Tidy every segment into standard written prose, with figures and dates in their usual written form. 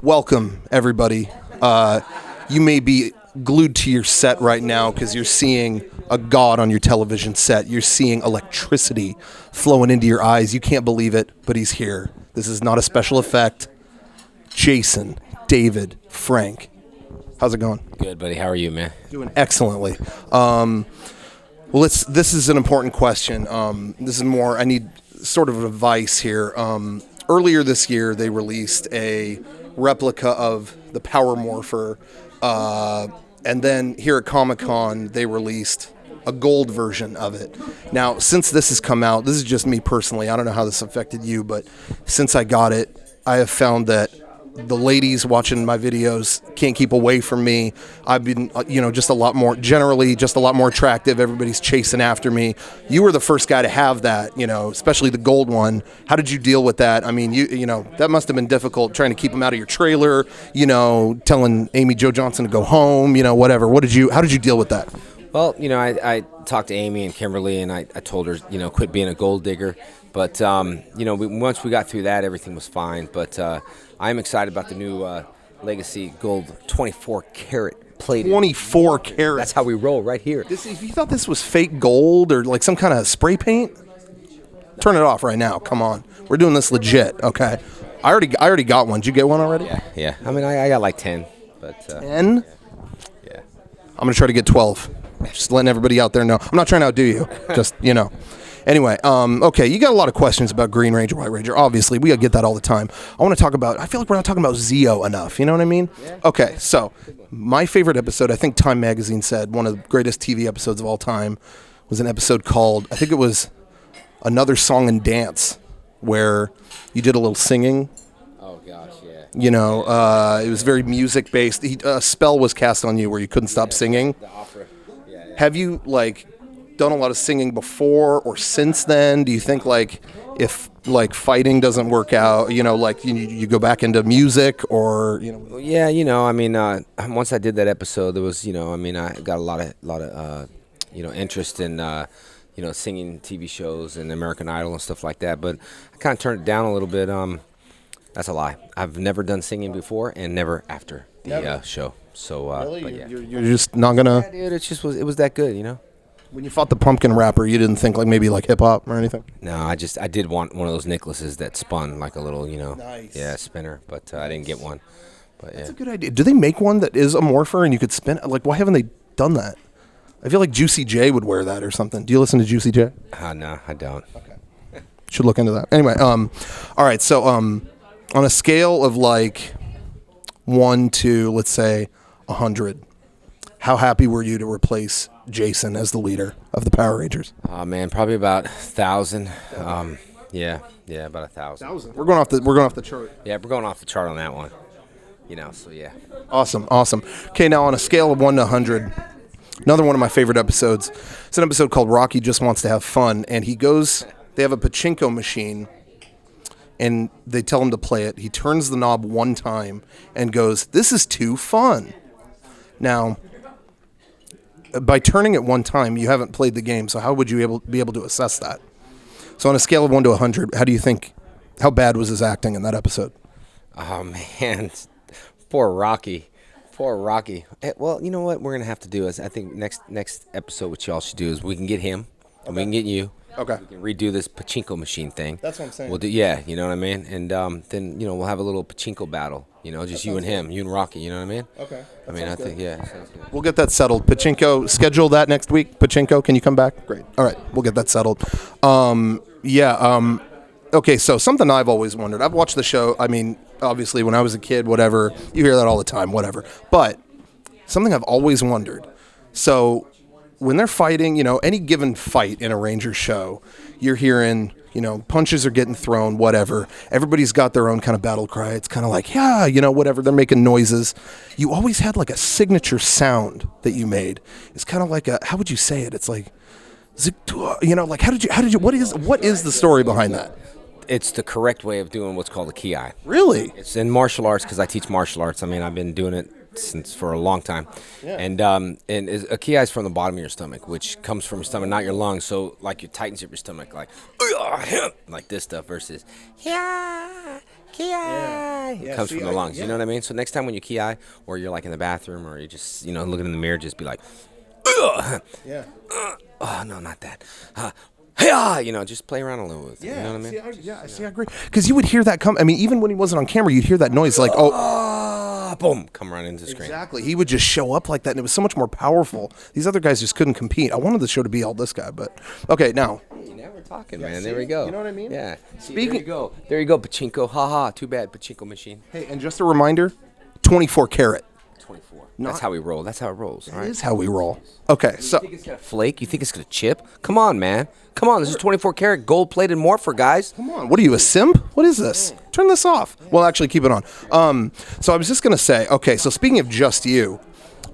Welcome, everybody. You may be glued to your set right now because you're seeing a god on your television set. You're seeing electricity flowing into your eyes. You can't believe it, but he's here. This is not a special effect. Jason, David, Frank. How's it going? Good, buddy. How are you, man? Doing excellently. This is an important question. This is more, I need sort of advice here. Earlier this year, they released a replica of the Power Morpher, and then here at Comic-Con, they released a gold version of it. Now, since this has come out, this is just me personally, I don't know how this affected you, but since I got it, I have found that the ladies watching my videos can't keep away from me. I've been, just a lot more attractive. Everybody's chasing after me. You were the first guy to have that, especially the gold one. How did you deal with that? I mean, that must have been difficult trying to keep them out of your trailer, telling Amy Jo Johnson to go home, whatever. How did you deal with that? Well, I talked to Amy and Kimberly, and I told her, quit being a gold digger. But, once we got through that, everything was fine. But I'm excited about the new Legacy Gold 24-karat plated. 24 karat. That's how we roll right here. If you thought this was fake gold or like some kind of spray paint, turn it off right now. Come on. We're doing this legit, okay? I already got one. Did you get one already? Yeah. I mean, I got like 10. But 10? Yeah. I'm going to try to get 12. Just letting everybody out there know. I'm not trying to outdo you. Just, Anyway, okay, you got a lot of questions about Green Ranger, White Ranger. Obviously, we get that all the time. I want to talk about, I feel like we're not talking about Zeo enough. You know what I mean? Yeah. Okay, so my favorite episode, I think Time Magazine said, one of the greatest TV episodes of all time, was an episode called, I think it was Another Song and Dance, where you did a little singing. Oh, gosh, yeah. It was very music-based. A spell was cast on you where you couldn't stop singing. The opera. Yeah. Have you, done a lot of singing before or since then? Do you think if fighting doesn't work out, you go back into music or Yeah, once I did that episode, there was I got a lot of interest in singing TV shows and American Idol and stuff like that, but I kind of turned it down a little bit. That's a lie. I've never done singing before and never after the show. So really? But yeah. You're just not gonna. Yeah, dude, it was that good, When you fought the pumpkin rapper, you didn't think maybe hip hop or anything? No, I did want one of those necklaces that spun like a little, Nice. spinner, but I didn't get one. But yeah. That's a good idea. Do they make one that is a morpher and you could spin? Why haven't they done that? I feel like Juicy J would wear that or something. Do you listen to Juicy J? No, I don't. Okay. Should look into that. Anyway, all right. So, on a scale of 1 to, let's say, 100, how happy were you to replace Jason as the leader of the Power Rangers? Oh man, probably about 1,000. Yeah, about 1,000. 1,000. We're going off the chart. Yeah, we're going off the chart on that one. So yeah. Awesome. Okay, now on a scale of 1 to 100, another one of my favorite episodes. It's an episode called Rocky Just Wants to Have Fun, and they have a pachinko machine, and they tell him to play it. He turns the knob one time and goes, "This is too fun." Now, by turning it one time, you haven't played the game, so how would you be able to assess that? So on a scale of 1 to 100, how bad was his acting in that episode? Oh, man. Poor Rocky. Well, you know what we're going to have to do is, I think next episode what y'all should do is we can get him, and we can get you. Okay. We can redo this pachinko machine thing. That's what I'm saying. We'll do, you know what I mean? And then, we'll have a little pachinko battle, just you and him, you and Rocky, you know what I mean? Okay. I think, sounds good. We'll get that settled. Pachinko, schedule that next week. Pachinko, can you come back? Great. All right, we'll get that settled. Okay, so something I've always wondered. I've watched the show, obviously when I was a kid, whatever. You hear that all the time, whatever. But something I've always wondered. So when they're fighting, any given fight in a Ranger show, you're hearing, punches are getting thrown, whatever. Everybody's got their own kind of battle cry. It's kind of like, yeah, whatever. They're making noises. You always had a signature sound that you made. It's kind of like how would you say it? It's like, what is the story behind that? It's the correct way of doing what's called a ki. Really? It's in martial arts because I teach martial arts. I've been doing it for a long time. Yeah. And a ki is from the bottom of your stomach, which comes from your stomach, not your lungs. So it tightens up your stomach, like this stuff versus Ki. It comes from the lungs. You know what I mean? So next time when you ki, or you're like in the bathroom, or you just looking in the mirror, just be like, ugh. Yeah. Oh no, not that. Hey, just play around a little with it. You know what I mean? See, I agree. Because you would hear that come. I mean, even when he wasn't on camera, you'd hear that noise like, boom, come right into the screen. Exactly. He would just show up like that, and it was so much more powerful. These other guys just couldn't compete. I wanted the show to be all this guy, but okay, now. Now we're talking, man. There we go. You know what I mean? Yeah. There you go. There you go, pachinko. Ha. Too bad, pachinko machine. Hey, and just a reminder, 24 karat. 24. That's how we roll. That's how it rolls. All right. That is how we roll. Okay, so. You think it's gonna flake? You think it's gonna chip? Come on, man. Come on. This is 24 karat gold-plated morpher, guys. Come on. What are you, a simp? What is this? Turn this off. Well, actually, keep it on. So I was just gonna say. Okay, so speaking of Just You.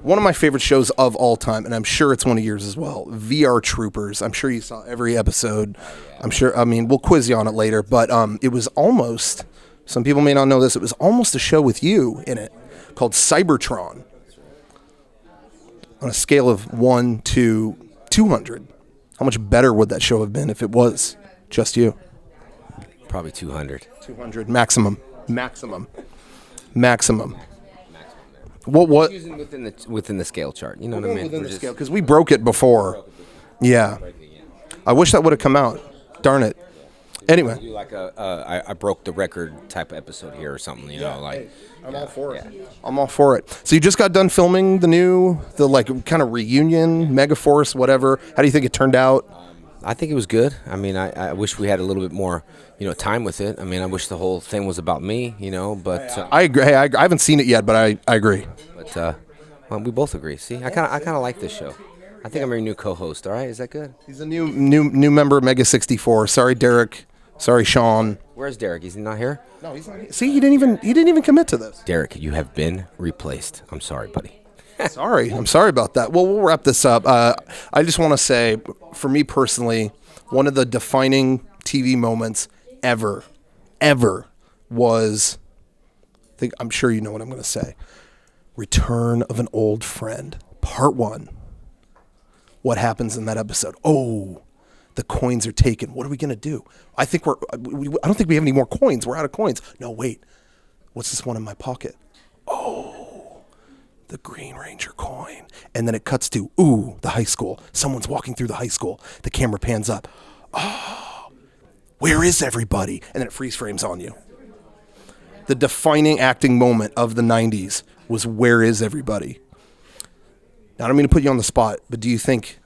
One of my favorite shows of all time, and I'm sure it's one of yours as well, VR Troopers. I'm sure you saw every episode. I'm sure, we'll quiz you on it later, but it was almost, some people may not know this, it was almost a show with you in it called Cybertron. On a scale of 1 to 200, how much better would that show have been if it was just you? Probably 200. 200, maximum. What? Using within the scale chart. You know what I mean? Within the scale, because we broke it before. Yeah. I wish that would have come out. Darn it. Anyway. Do like I broke the record type of episode here or something. I'm all for it. I'm all for it. So you just got done filming the kind of reunion, Megaforce, whatever. How do you think it turned out? I think it was good. I mean, I wish we had a little bit more, time with it. I mean, I wish the whole thing was about me, but I agree. Hey, I haven't seen it yet, but I agree. But we both agree. See, I kind of like this show. I think I'm your new co-host. All right, is that good? He's a new member of Mega 64. Sorry, Derek. Sorry, Sean. Where's Derek? Is he not here? No, he's not here. See, he didn't even commit to this. Derek, you have been replaced. I'm sorry, buddy. I'm sorry about that. Well, we'll wrap this up. I just want to say, for me personally, one of the defining TV moments ever was, I'm sure you know what I'm going to say, Return of an Old Friend, Part 1. What happens in that episode? Oh, the coins are taken. What are we going to do? I don't think we have any more coins. We're out of coins. No, wait. What's this one in my pocket? Oh, the Green Ranger coin. And then it cuts to, the high school. Someone's walking through the high school. The camera pans up. Oh, where is everybody? And then it freeze frames on you. The defining acting moment of the 90s was, where is everybody? Now, I don't mean to put you on the spot, but do you think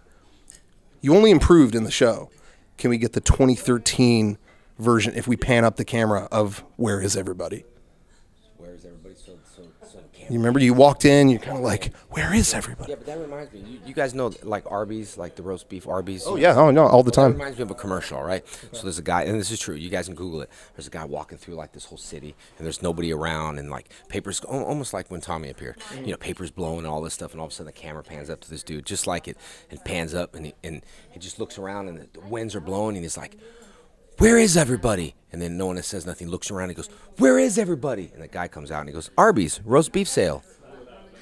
you only improved in the show? Can we get the 2013 version if we pan up the camera of where is everybody? Where is everybody? So You remember you walked in, you're kind of like, where is everybody? Yeah, but that reminds me. You guys know like Arby's, like the roast beef Arby's? Oh, yeah. Oh, no, all the time. That reminds me of a commercial, right? So there's a guy, and this is true. You guys can Google it. There's a guy walking through like this whole city, and there's nobody around, and like papers, almost like when Tommy appeared. Papers blowing and all this stuff, and all of a sudden the camera pans up to this dude, just like it, and pans up, and he just looks around, and the winds are blowing, and he's like, where is everybody? And then no one says nothing, looks around, and goes, where is everybody? And the guy comes out, and he goes, Arby's, roast beef sale.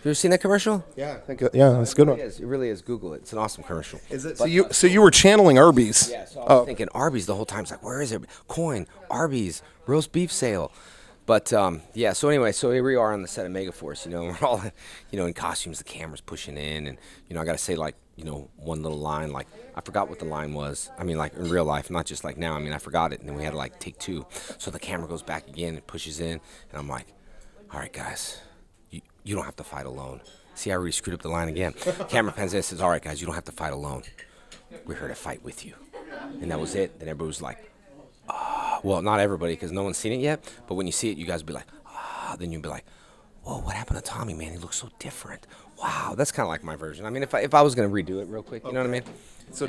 You ever seen that commercial? Yeah, I think that's a good one. It really is. Google it. It's an awesome commercial. Is it? So you were channeling Arby's? Yeah. So I was thinking Arby's the whole time. It's like, where is it? Coin, Arby's, roast beef sale. But yeah. So anyway, so here we are on the set of Megaforce. We're all in costumes. The camera's pushing in, and I gotta say like one little line. Like I forgot what the line was. I mean, like in real life, not just like now. I mean, I forgot it, and then we had to like take two. So the camera goes back again and pushes in, and I'm like, all right, guys. You don't have to fight alone. See, I already screwed up the line again. Camera pans in and says, all right, guys, you don't have to fight alone. We're here to fight with you. And that was it. Then everybody was like, well, not everybody because no one's seen it yet. But when you see it, you guys will be like, then you'll be like, whoa, what happened to Tommy, man? He looks so different. Wow, that's kind of like my version. I mean, if I was going to redo it real quick, you know what I mean? So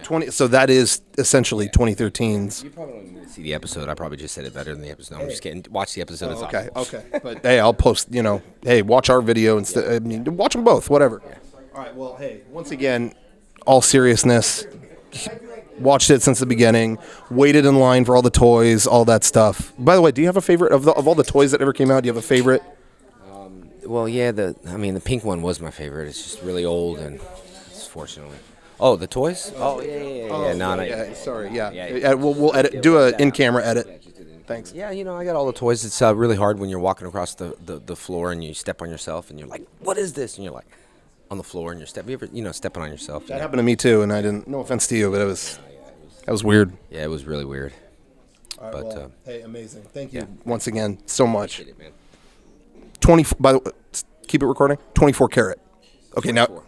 that is essentially 2013's. You probably don't need to see the episode. I probably just said it better than the episode. I'm just kidding. Watch the episode. It's okay, awesome. okay. But hey, I'll post. Hey, watch our video instead. I mean, watch them both. Whatever. Yeah. All right. Well, hey, once again, all seriousness. Watched it since the beginning. Waited in line for all the toys, all that stuff. By the way, do you have a favorite of all the toys that ever came out? Do you have a favorite? Well, yeah. The pink one was my favorite. It's just really old and it's fortunately. Oh, the toys? Oh, yeah. Sorry, yeah. We'll edit. Do a in-camera edit. Yeah, just did an Thanks. Yeah, I got all the toys. It's really hard when you're walking across the floor and you step on yourself and you're like, "What is this?" And you're like, on the floor and you ever stepping on yourself. That happened to me too, and I didn't. No offense to you, but that was weird. Yeah, it was really weird. All right, But well, hey, amazing. Thank you yeah. once again so much. Appreciate it, man. 20. By the way, keep it recording. 24 karat. Okay, now